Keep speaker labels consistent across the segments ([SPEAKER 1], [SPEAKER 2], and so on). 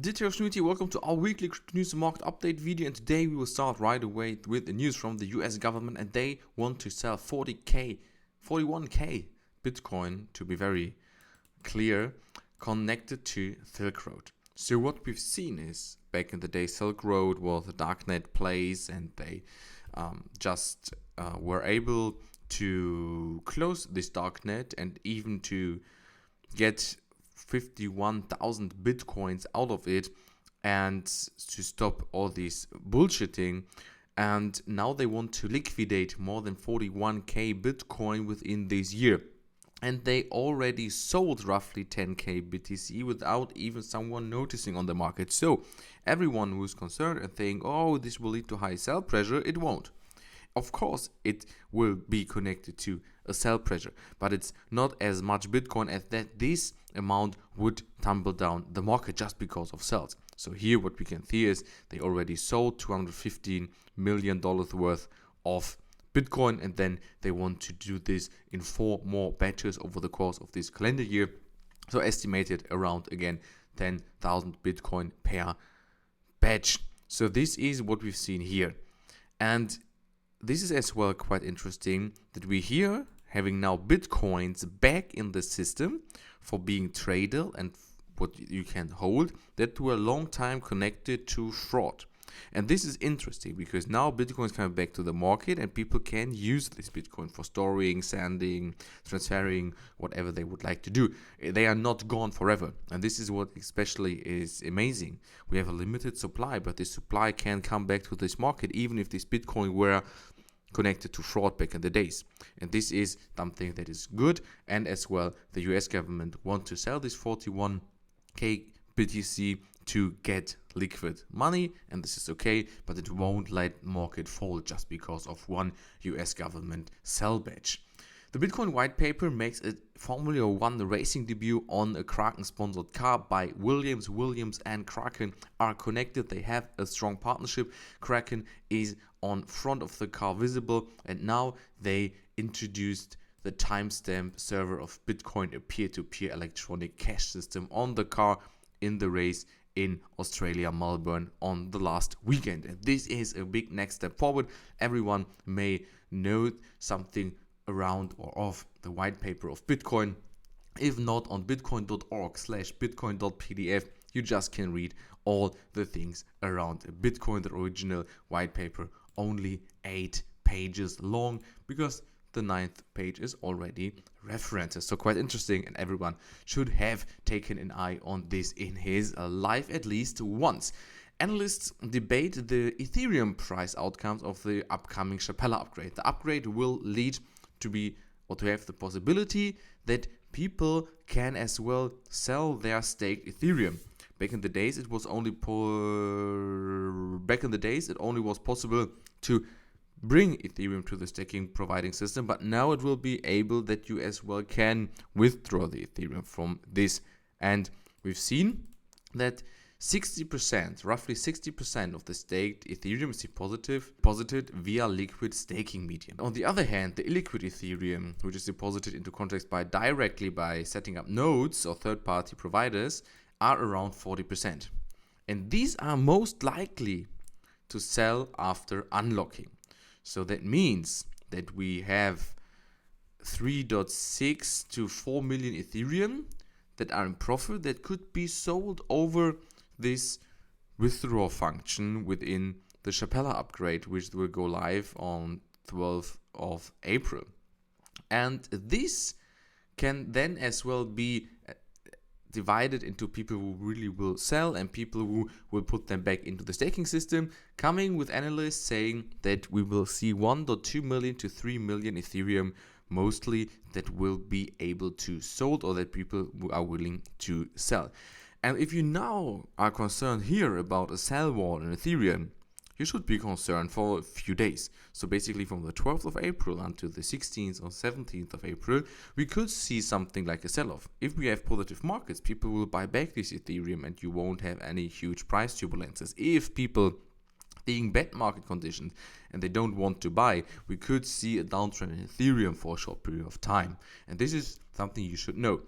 [SPEAKER 1] Dear Teroxx community, welcome to our weekly crypto news and market update video, and today we will start right away with the news from the US government, and they want to sell 41k Bitcoin, to be very clear, connected to Silk Road. So what we've seen is, back in the day, Silk Road was a darknet place, and they just were able to close this darknet and even to get 51,000 Bitcoins out of it and to stop all this bullshitting. And now they want to liquidate more than 41k Bitcoin within this year. And they already sold roughly 10k BTC without even someone noticing on the market. So everyone who's concerned and saying, oh, this will lead to high sell pressure, it won't. Of course, it will be connected to a sell pressure, but it's not as much Bitcoin as that this amount would tumble down the market just because of sells. So here what we can see is they already sold $215 million worth of Bitcoin, and then they want to do this in 4 more batches over the course of this calendar year. So estimated around, again, 10,000 Bitcoin per batch. So this is what we've seen here. And this is as well quite interesting that we here having now Bitcoins back in the system for being traded and what you can hold that were a long time connected to fraud. And this is interesting because now Bitcoin is coming back to the market and people can use this Bitcoin for storing, sending, transferring, whatever they would like to do. They are not gone forever. And this is what especially is amazing. We have a limited supply, but this supply can come back to this market even if this Bitcoin were connected to fraud back in the days. And this is something that is good. And as well, the US government want to sell this 41k BTC to get liquid money, and this is okay, but it won't let market fall just because of one US government sell batch. The Bitcoin white paper makes a Formula 1 racing debut on a Kraken-sponsored car by Williams. Williams and Kraken are connected. They have a strong partnership. Kraken is on front of the car visible, and now they introduced the timestamp server of Bitcoin, a peer-to-peer electronic cash system, on the car in the race in Australia, Melbourne, on the last weekend. And this is a big next step forward. Everyone may know something around or of the white paper of Bitcoin. If not, on bitcoin.org/bitcoin.pdf, you just can read all the things around Bitcoin. The original white paper only 8 pages long because the 9th page is already references. So quite interesting, and everyone should have taken an eye on this in his life at least once. Analysts debate the Ethereum price outcomes of the upcoming Chapella upgrade. The upgrade will lead to be, or to have the possibility that people can as well sell their staked Ethereum. Back in the days, it only was possible to bring Ethereum to the staking providing system, but now it will be able that you as well can withdraw the Ethereum from this. And we've seen that roughly 60% of the staked Ethereum is deposited via liquid staking medium. On the other hand, the illiquid Ethereum, which is deposited into contracts directly by setting up nodes or third-party providers, are around 40%. And these are most likely to sell after unlocking. So that means that we have 3.6 to 4 million Ethereum that are in profit that could be sold over this withdraw function within the Chapella upgrade, which will go live on 12th of April. And this can then as well be divided into people who really will sell and people who will put them back into the staking system, coming with analysts saying that we will see 1.2 million to 3 million Ethereum mostly that will be able to sold, or that people are willing to sell. And if you now are concerned here about a sell wall in Ethereum, you should be concerned for a few days. So basically from the 12th of April until the 16th or 17th of April, we could see something like a sell-off. If we have positive markets, people will buy back this Ethereum and you won't have any huge price turbulences. If people seeing bad market conditions and they don't want to buy, we could see a downtrend in Ethereum for a short period of time. And this is something you should know.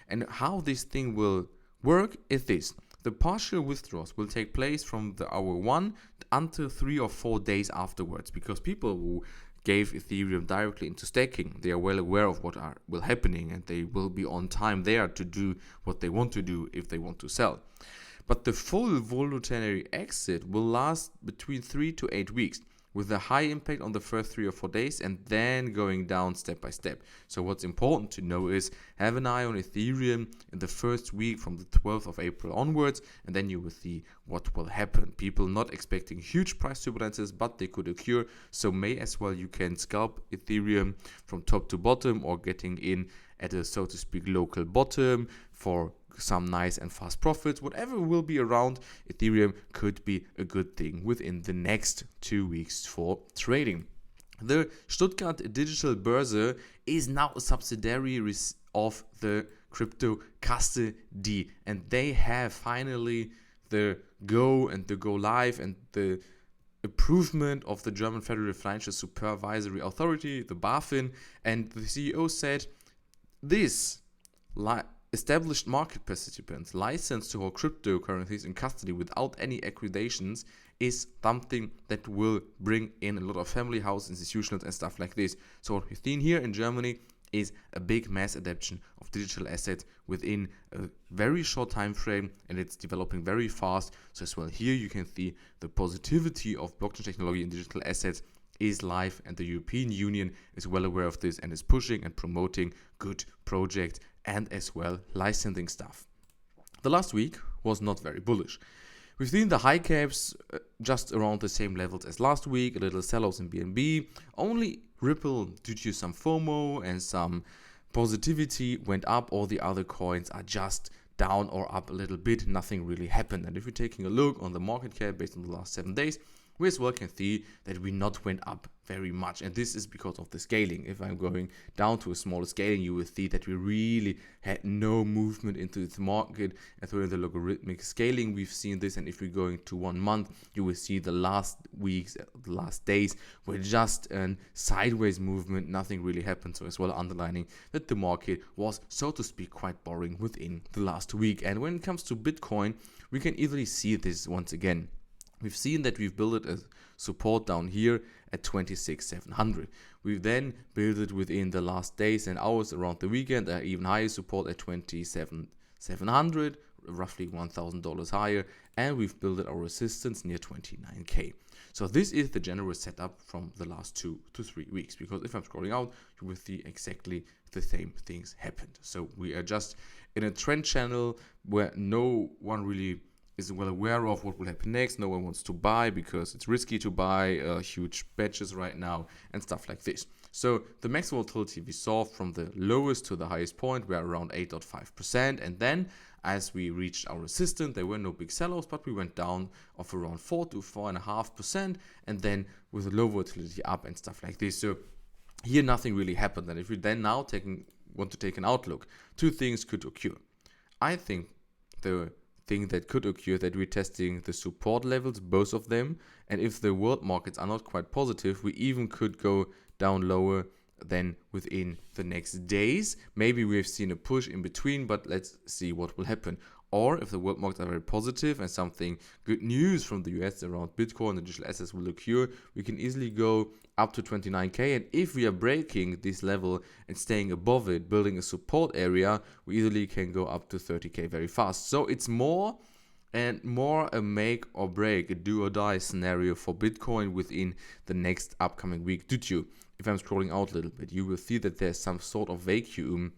[SPEAKER 1] And how this thing will work is this. the partial withdrawals will take place from the hour 1 until 3 or 4 days afterwards, because people who gave Ethereum directly into staking, they are well aware of what will happening, and they will be on time there to do what they want to do if they want to sell. But the full voluntary exit will last between 3 to 8 weeks, with a high impact on the first 3 or 4 days and then going down step by step. So what's important to know is have an eye on Ethereum in the first week from the 12th of April onwards, and then you will see what will happen. People not expecting huge price turbulences, but they could occur. So may as well you can scalp Ethereum from top to bottom, or getting in at a, so to speak, local bottom for some nice and fast profits. Whatever will be around, Ethereum could be a good thing within the next 2 weeks for trading. The Stuttgart Digital Börse is now a subsidiary of the Crypto Custody, and they have finally the go live and the improvement of the German Federal Financial Supervisory Authority, the BaFin, and the CEO said this established market participants licensed to hold cryptocurrencies in custody without any accreditations is something that will bring in a lot of family house institutions and stuff like this. So what we've seen here in Germany is a big mass adoption of digital assets within a very short time frame, and it's developing very fast. So as well here you can see the positivity of blockchain technology and digital assets is live, and the European Union is well aware of this and is pushing and promoting good projects and as well licensing stuff. The last week was not very bullish. We've seen the high caps just around the same levels as last week, a little sell-offs in BNB. Only Ripple, due to some FOMO and some positivity, went up. All the other coins are just down or up a little bit. Nothing really happened. And if you're taking a look on the market cap based on the last 7 days, we as well can see that we not went up very much, and this is because of the scaling. If I'm going down to a smaller scaling, you will see that we really had no movement into the market. And through the logarithmic scaling, we've seen this, and if we're going to 1 month, you will see the last weeks, the last days were just a sideways movement. Nothing really happened. So as well underlining that the market was, so to speak, quite boring within the last week. And when it comes to Bitcoin, we can easily see this once again. We've seen that we've built a support down here at 26,700. We've then built it within the last days and hours around the weekend, even higher support at 27,700, roughly $1,000 higher, and we've built our resistance near 29k. So this is the general setup from the last 2 to 3 weeks, because if I'm scrolling out, you will see exactly the same things happened. So we are just in a trend channel where no one really is well aware of what will happen next. No one wants to buy because it's risky to buy huge batches right now and stuff like this. So the max volatility we saw from the lowest to the highest point were around 8.5%, and then as we reached our resistance, there were no big sell-offs, but we went down of around 4 to 4.5%, and then with a low volatility up and stuff like this. So here nothing really happened. And if we then now want to take an outlook, 2 things could occur. I think the thing that could occur that we're testing the support levels, both of them, and if the world markets are not quite positive, we even could go down lower than within the next days. Maybe we've seen a push in between, but let's see what will happen. Or if the world markets are very positive and something good news from the US around Bitcoin and digital assets will occur, we can easily go up to 29k. And if we are breaking this level and staying above it, building a support area, we easily can go up to 30k very fast. So it's more and more a make or break, a do or die scenario for Bitcoin within the next upcoming week. Due to, if I'm scrolling out a little bit, you will see that there's some sort of vacuum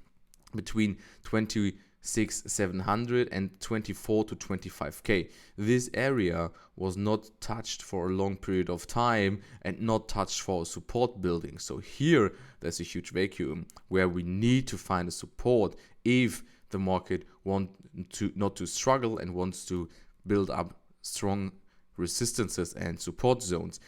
[SPEAKER 1] between 26,700 and 24 to 25k. This area was not touched for a long period of time and not touched for a support building. So here there's a huge vacuum where we need to find a support if the market wants to not to struggle and wants to build up strong resistances and support zones.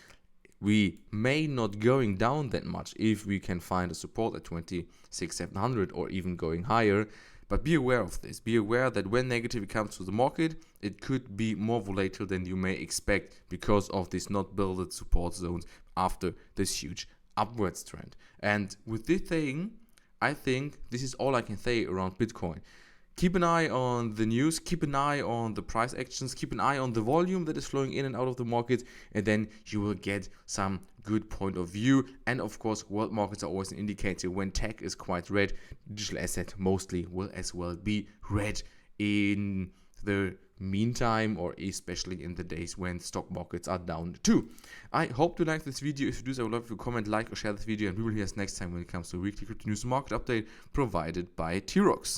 [SPEAKER 1] We may not going down that much if we can find a support at 26,700 or even going higher. But be aware of this. Be aware that when negativity comes to the market, it could be more volatile than you may expect because of this not built support zones after this huge upwards trend. And with this thing, I think this is all I can say around Bitcoin. keep an eye on the news, keep an eye on the price actions, keep an eye on the volume that is flowing in and out of the market, and then you will get some good point of view. And of course, world markets are always an indicator. When tech is quite red, digital asset mostly will as well be red in the meantime, or especially in the days when stock markets are down too. I hope you like this video. If you do so, I would love if you comment, like, or share this video, and we will hear us next time when it comes to weekly crypto news market update provided by Teroxx.